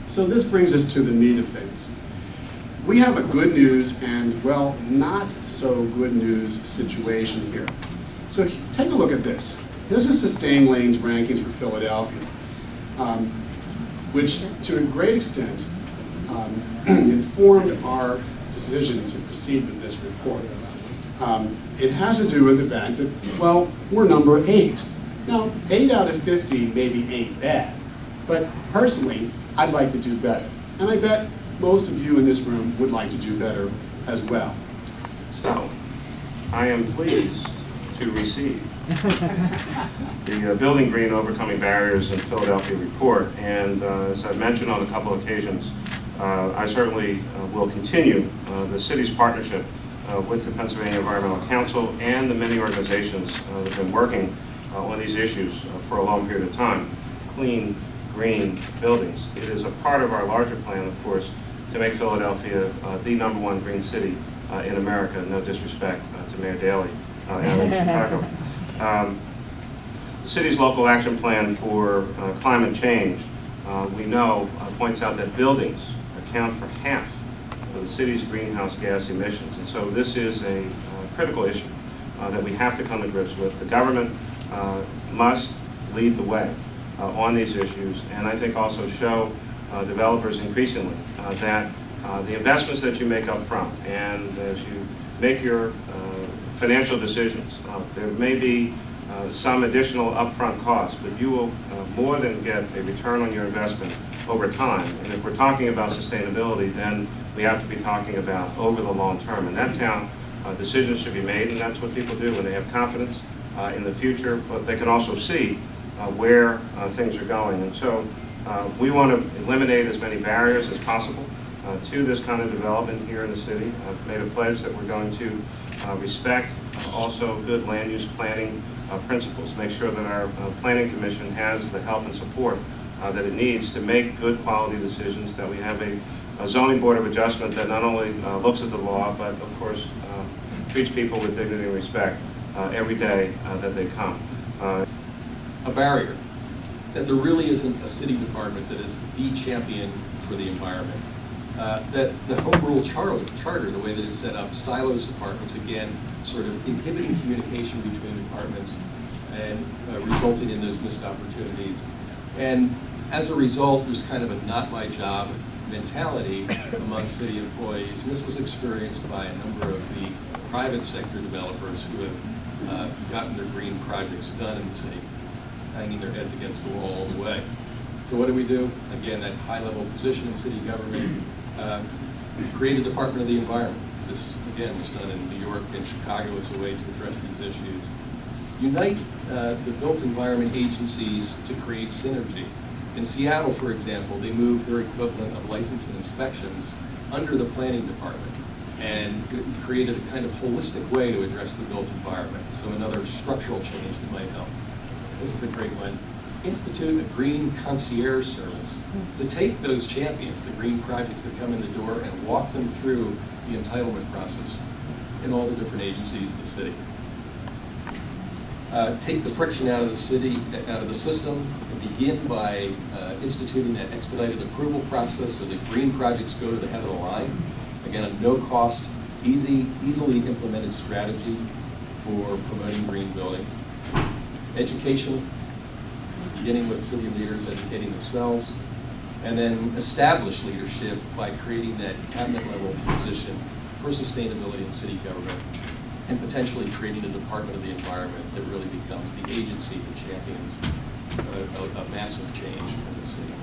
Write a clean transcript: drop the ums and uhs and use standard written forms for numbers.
So this brings us to the meat of things. We have a good news and, well, not so good news situation here. So take a look at this. This is Sustain Lane's rankings for Philadelphia, which to a great extent informed our decision to proceed with this report. It has to do with the fact that, well, we're number 8. Now, 8 out of 50 maybe ain't bad, but personally, I'd like to do better. And I bet most of you in this room would like to do better as well. So, I am pleased to receive the Building Green Overcoming Barriers in Philadelphia report. And as I've mentioned on a couple of occasions, I certainly will continue the city's partnership with the Pennsylvania Environmental Council and the many organizations that have been working on these issues for a long period of time. Clean, green buildings. It is a part of our larger plan, of course, to make Philadelphia the #1 green city in America. No disrespect to Mayor Daley out in Chicago. The city's local action plan for climate change, we know, points out that buildings account for half of the city's greenhouse gas emissions. And so this is a critical issue that we have to come to grips with. The government must lead the way on these issues, and I think also show developers increasingly that the investments that you make up front and as you make your financial decisions, there may be some additional upfront costs, but you will more than get a return on your investment over time. And if we're talking about sustainability, then we have to be talking about over the long term. And that's how decisions should be made, and that's what people do when they have confidence in the future, but they can also see where things are going. And so we want to eliminate as many barriers as possible to this kind of development here in the city. I've made a pledge that we're going to respect also good land use planning principles, make sure that our planning commission has the help and support that it needs to make good quality decisions, that we have a zoning board of adjustment that not only looks at the law, but of course treats people with dignity and respect every day that they come. A barrier, that there really isn't a city department that is the champion for the environment. That the home rule charter, the way that it's set up, silos departments, again, sort of inhibiting communication between departments and resulting in those missed opportunities. And as a result, there's kind of a not my job mentality among city employees. And this was experienced by a number of the private sector developers who have gotten their green projects done in the city, hanging their heads against the wall all the way. So what do? Again, that high-level position in city government, create a Department of the Environment. This, again, was done in New York and Chicago as a way to address these issues. Unite the built environment agencies to create synergy. In Seattle, for example, they moved their equivalent of license and inspections under the planning department and created a kind of holistic way to address the built environment. So another structural change that might help. This is a great one. Institute a green concierge service to take those champions, the green projects that come in the door, and walk them through the entitlement process in all the different agencies of the city. Take the friction out of the city, out of the system, and begin by instituting that expedited approval process so that green projects go to the head of the line. Again, a no-cost, easily implemented strategy for promoting green building. Education, beginning with city leaders educating themselves, and then establish leadership by creating that cabinet level position for sustainability in city government, and potentially creating a Department of the Environment that really becomes the agency that champions a massive change in the city.